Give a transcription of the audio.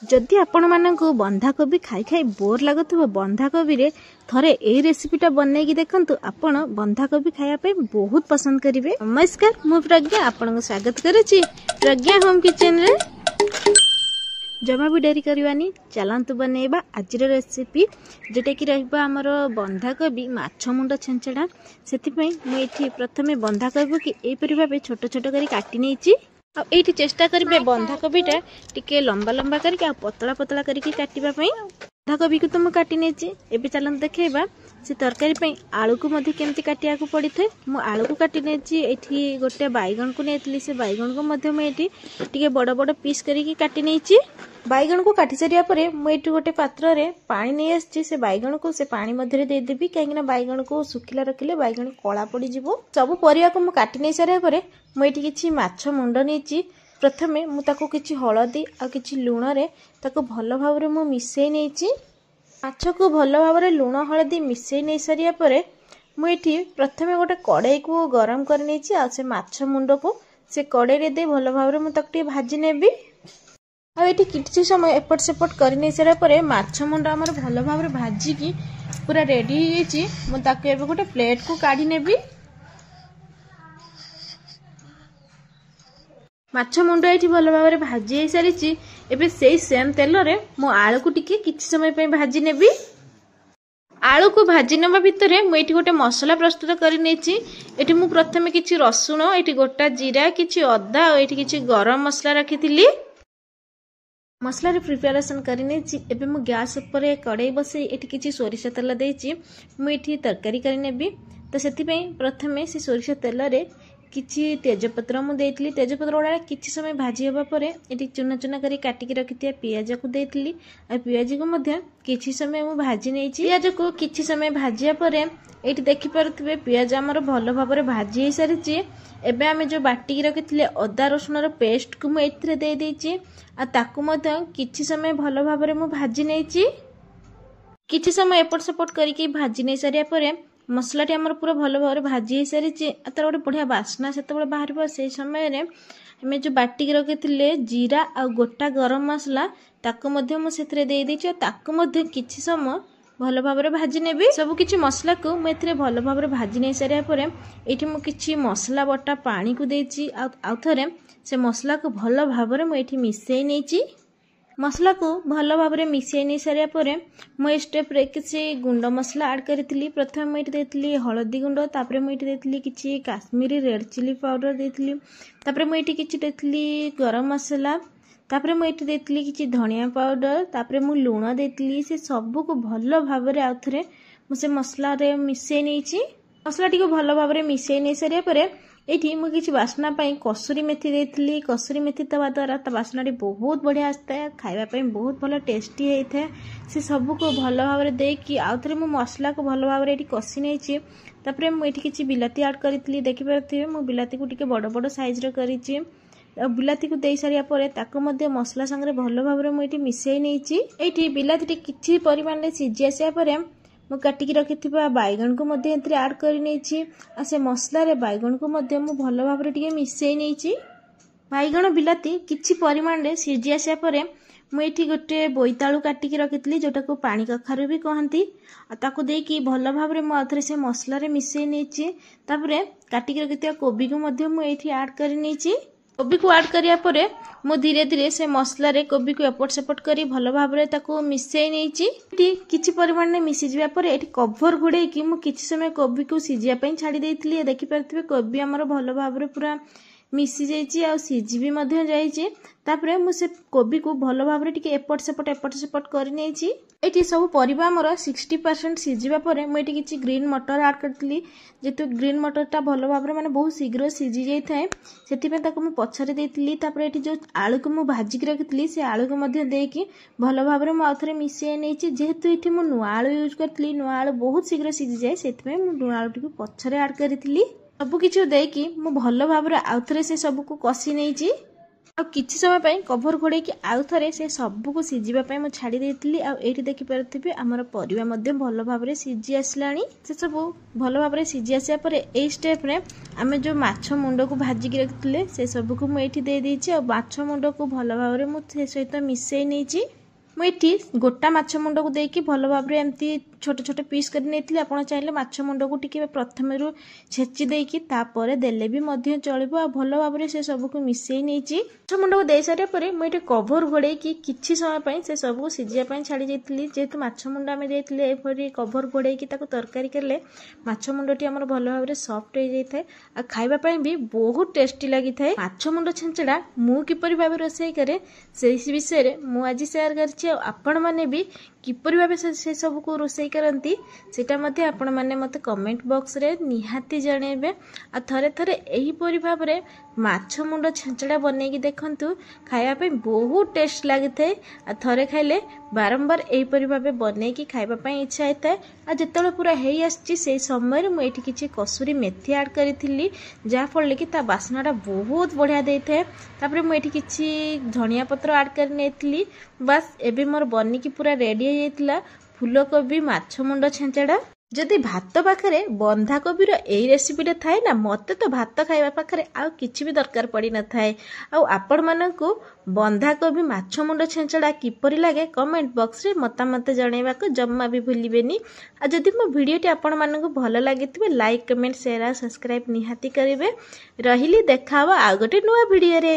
जदि आपण मानकु बंधाकोबी खाई खाई बोर लगुव बंधाकोबी रे थरे ए रेसिपीटा बनैकी देखंतु आपण बंधाकोबी खाया पे बहुत पसंद करिवे। नमस्कार, मु प्रज्ञा आपन स्वागत करुछि प्रज्ञा होम किचन रे। जमा भी डेरी करवानी चलतु बनैबा आज रेसिपी जोटा कि रहिबा हमर बंधाकोबी माछ मुंड छेंचड़ा। सेति पई मु एठी प्रथमे बंधाकोबी कि एई परि भाबे छोट छोट करी काटी नेछि। आ एठी चेष्टा करिवे बंधाकोबीटा टिके लंबा लंबा करके आ पतला पतला करके काटिबा पई। बंधाकोबी को तो मु काटी नेछि। एबे चलन देखैबा से तरकारी पई आलू को मध्ये केमति काटिया को पड़ी थे। मु आलू को काटी नेछि। एठी गोटे बैगन को नेतली से बैगन को मध्ये मु एठी टिके बड़ बड़ पीस करके काटी नेछि। बैगन को काटी सारिया परे मु एठी गोटे पात्र रे पानी नै आछि। से बैगन को से पानी मध्ये दे देबी काहेकि ना बैगन को सुखिला रखिले बैगन कला पड़ी जिवो। सब परिया को मु काटी नै सारिया परे मु एठी किछि माछ मुंड नेछि। प्रथमे मु ताको किछि हळदी आ किछि लूण रे ताको भलो भाबरे मु मिसै नेछि। माछ को भलो भाबरे लूण हळदी मिसै नै सारिया परे मु एठी प्रथमे गोटे कड़ाई को गरम कर नेछि। आ से माछ मुंड को से कड़ाई रे दे भलो भाबरे मु ताको भाजी नेबी। आ एठी किछि समय एपट सेपट कर नै सारिया परे माछ मुंड हमर भलो भाबरे भाजी की पूरा रेडी हो गेछि। मु ताको एबे गोटे प्लेट को काढी नेबी। माछ मुंड एठी भलो भाबरे भाजी हे सारिछि। एबे सेई सेम तेल रे मु आलू को टिके किछि समय पे भाजी नेबी। आलू को भाजी नबा भितरे मु एठी गोटे मसला प्रस्तुत करि नेछि। एठी मु प्रथमे किछि रसुण, एठी गोटा जीरा, किछि अदा और एठी किछि गरम मसला रखिथिली। मसला रे प्रिपरेशन करि नेछि। एबे मु गैस ऊपर कड़ाई बसै एठी किछि सोरिष तेल देछि। मु एठी तरकारी करि नेबी। तो सेति पई प्रथमे से सोरिष तेल रे किछि तेजपत्र मु देइतली। तेजपत्र ओडा किछि समय भाजी हेबा परे एठी चुना चुना करी काटी के रखितिया पियाज को देइतली। आ पियाज को मध्ये किछि समय मु भाजी नेछि। पियाज को किछि समय भाजिया परे एठी देखि परथिबे पियाज हमर भलो भाबरे भाजी हे सारिछि। एबे आमे जो बाटी के रखितिले अदा रसुण रो पेस्ट को मु एथिरे देइ देछि। आ ताकू मध्ये किछि समय भलो भाबरे मु भाजी नेछि। किछि समय एपट सपोर्ट करिके भाजी नै सारिया परे मसला टी हमर पूरा भलो भाबरे भाजी हे सारिछि। आ तार गोटे बढ़िया बास्ना सेतेबेले बाहरबो। से समय रे हमें जो बाटी के रखितिले जीरा आ गोटा गरम मसला ताकू मध्ये मु सेथिरे देइ देछि। ताकू मध्ये किछि समय भलो भाबरे भाजी नेबी। सब किछि मसला को मु एथिरे भलो भाबरे भाजी नै सारिया परे एठी मु किछि मसला बटा पानी को देछि। आ थरे से मसला को भलो भाबरे मु एठी मिसै नेछि। मसला को भलो भाबरे मिसै नै सारिया परे मु स्टेप रे किछि गुंड मसला ऐड करितली। प्रथम मु एठी देतली हळदी गुंड, तापरे मु एठी देतली किछि काश्मीरी रेड चिली पाउडर देतली। तापरे मु एठी किछि देतली गरम मसला, तापरे मु एठी देतली किछि धनिया पाउडर, तापरे मु लूण देतली। से सब को भलो भाबरे आउथरे मु से मसला रे मिसै नेछि। मसला टी को भलो भाबरे मिसै नै सारिया परे एठी मु किछि बास्ना पई कसुरी मेथी देतली। कसुरी मेथी तवा द्वारा ता बास्ना टी बहुत बढ़िया आस्ता है। खाइबा पई बहुत भलो टेस्टी हेइथे। से सब को भलो भाबरे देई कि आउथरे मु मसला को भलो भाबरे एठी कसी नेछि। तापरे मु एठी किछि बिलाती ऐड करितली। देखि परथिबे मु बिलाती को टिके बड़ बड़ साइज रे करिछि। बिलाती को देई सारिया परे ताको मध्ये मसला संगे भलो भाबरे मु एठी मिसै नेछि। एठी बिलाती टी किछि परिमाण रे सिझि आसिया परे मु काटी के रखिथिबा बैगन को मध्ये एथरे ऐड करि नेछि। आ से मसला रे बैगन को मध्ये मु भलो भाबरे टिके मिसै नेछि। बैगन बिलाती किछि परिमाण रे सिझि आसिया परे मु एठी गोटे बोइताळू काटी के रखितली जोटा को पानी कखारु भी कहंती। आ ताको देई कि भलो भाबरे मु आथरे से मसला रे मिसै नेछि। तापरे काटी के रखितिया कोबी को मध्ये मु एठी ऐड करि नेछि। कोबी को ऐड करिया परे मु धीरे धीरे से मसला रे कोबी को एपट सेपट करी भलो भाबरे ताको मिसै नेछि। एठी किछि परिमाण ने मिसि जिबा परे एठी कवर घोड़े कि मु किछि समय कोबी को सिजिया पई छाडी देइतली। देखि परथिबे कोबी हमर भलो भाबरे पूरा मिसि जाइछि आ सिजि भी मध्ये जाइछि। तापरे मु से कोबी को भलो भाबरे टिके एपट सेपट करि नेछि। एठी सब परिबा हमर 60% सिजिबा परे मु एठी किछि ग्रीन मटर ऐड करतली। जेतु ग्रीन मटर ता भलो भाबरे माने बहुत शीघ्र सिजि जाय थाए सेति पे ताको मु पछरे देइतली। तापरे एठी जो आलू को मु भाजी के रखितली से आलू को मध्ये देकी भलो भाबरे मु आथरे मिसै नेछि। जेहेतु एठी मु नुआ आलू यूज करतली, नुआ आलू बहुत शीघ्र सिजि जाय सेति पे मु नुआ आलू टिको पछरे ऐड करितली। सब किछु देकी मु भलो भाबरे आउथरे से सब को कसी नेछि। ଆଉ କିଛି ସମୟ ପାଇଁ କଭର ଘୋଡ଼େଇକି ଆଉ ଥରେ ସେ ସବୁକୁ ସିଝିବା ପାଇଁ ମୁଁ ଛାଡ଼ି ଦେଇଥିଲି। ଆଉ ଏଇଠି ଦେଖିପାରୁଥିବେ ଆମର ପରିବା ମଧ୍ୟ ଭଲ ଭାବରେ ସିଝି ଆସିଲାଣି। ସେ ସବୁ ଭଲ ଭାବରେ ସିଝି ଆସିବା ପରେ ଏଇ ଷ୍ଟେପ୍ରେ ଆମେ ଯେଉଁ ମାଛ ମୁଣ୍ଡକୁ ଭାଜିକି ରଖିଥିଲେ ସେ ସବୁକୁ ମୁଁ ଏଇଠି ଦେଇଦେଇଛି। ଆଉ ମାଛ ମୁଣ୍ଡକୁ ଭଲ ଭାବରେ ମୁଁ ସେ ସହିତ ମିଶାଇ ନେଇଛି। ମୁଁ ଏଠି ଗୋଟା ମାଛ ମୁଣ୍ଡକୁ ଦେଇକି ଭଲ ଭାବରେ ଏମିତି ଛୋଟ ଛୋଟ ପିସ୍ କରି ନେଇଥିଲି। ଆପଣ ଚାହିଁଲେ ମାଛ ମୁଣ୍ଡକୁ ଟିକେ ପ୍ରଥମରୁ ଛେଚି ଦେଇକି ତାପରେ ଦେଲେ ବି ମଧ୍ୟ ଚଳିବ। ଆଉ ଭଲ ଭାବରେ ସେ ସବୁକୁ ମିଶାଇ ନେଇଛି। ମାଛ ମୁଣ୍ଡକୁ ଦେଇ ସାରିବା ପରେ ମୁଁ ଏଠି କଭର ଘୋଡ଼େଇକି କିଛି ସମୟ ପାଇଁ ସେ ସବୁକୁ ସିଝିବା ପାଇଁ ଛାଡ଼ି ଯାଇଥିଲି। ଯେହେତୁ ମାଛ ମୁଣ୍ଡ ଆମେ ଦେଇଥିଲେ ଏପରି କଭର ଘୋଡ଼େଇକି ତାକୁ ତରକାରୀ କଲେ ମାଛ ମୁଣ୍ଡଟି ଆମର ଭଲ ଭାବରେ ସଫ୍ଟ ହେଇଯାଇଥାଏ। ଆଉ ଖାଇବା ପାଇଁ ବି ବହୁତ ଟେଷ୍ଟି ଲାଗିଥାଏ। ମାଛ ମୁଣ୍ଡ ଛେଞ୍ଚଡ଼ା ମୁଁ କିପରି ଭାବେ ରୋଷେଇ କରେ ସେହି ବିଷୟରେ ମୁଁ ଆଜି ସେୟାର କରିଛି। ଆଉ ଆପଣମାନେ ବି କିପରି ଭାବେ ସେ ସବୁକୁ ରୋଷେଇ କରନ୍ତି ସେଇଟା ମଧ୍ୟ ଆପଣମାନେ ମୋତେ କମେଣ୍ଟ ବକ୍ସରେ ନିହାତି ଜଣାଇବେ। ଆଉ ଥରେ ଥରେ ଏହିପରି ଭାବରେ ମାଛ ମୁଣ୍ଡ ଛେଞ୍ଚଡ଼ା ବନେଇକି ଦେଖନ୍ତୁ, ଖାଇବା ପାଇଁ ବହୁତ ଟେଷ୍ଟ ଲାଗିଥାଏ। ଆଉ ଥରେ ଖାଇଲେ ବାରମ୍ବାର ଏହିପରି ଭାବେ ବନେଇକି ଖାଇବା ପାଇଁ ଇଚ୍ଛା ହେଇଥାଏ। ଆଉ ଯେତେବେଳେ ପୁରା ହେଇ ଆସିଛି ସେଇ ସମୟରେ ମୁଁ ଏଇଠି କିଛି କସୁରୀ ମେଥି ଆଡ଼୍ କରିଥିଲି, ଯାହାଫଳରେ କି ତା ବାସ୍ନାଟା ବହୁତ ବଢ଼ିଆ ଦେଇଥାଏ। ତାପରେ ମୁଁ ଏଇଠି କିଛି ଧନିଆ ପତ୍ର ଆଡ଼୍ କରି ନେଇଥିଲି। ବାସ୍ ଏବେ ମୋର ବନିକି ପୁରା ରେଡ଼ି ହେଇଯାଇଥିଲା ଫୁଲକୋବି ମାଛ ମୁଣ୍ଡ ଛେଞ୍ଚଡ଼ା। ଯଦି ଭାତ ପାଖରେ ବନ୍ଧାକୋବିର ଏଇ ରେସିପିଟା ଥାଏ ନା, ମୋତେ ତ ଭାତ ଖାଇବା ପାଖରେ ଆଉ କିଛି ବି ଦରକାର ପଡ଼ିନଥାଏ। ଆଉ ଆପଣମାନଙ୍କୁ ବନ୍ଧାକୋବି ମାଛ ମୁଣ୍ଡ ଛେଞ୍ଚଡ଼ା କିପରି ଲାଗେ କମେଣ୍ଟ ବକ୍ସରେ ମତାମତ ଜଣାଇବାକୁ ଜମା ବି ଭୁଲିବେନି। ଆଉ ଯଦି ମୋ ଭିଡ଼ିଓଟି ଆପଣମାନଙ୍କୁ ଭଲ ଲାଗିଥିବ ଲାଇକ୍ କମେଣ୍ଟ ସେୟାର ଆଉ ସବସ୍କ୍ରାଇବ୍ ନିହାତି କରିବେ। ରହିଲି, ଦେଖା ହେବ ଆଉ ଗୋଟେ ନୂଆ ଭିଡ଼ିଓରେ।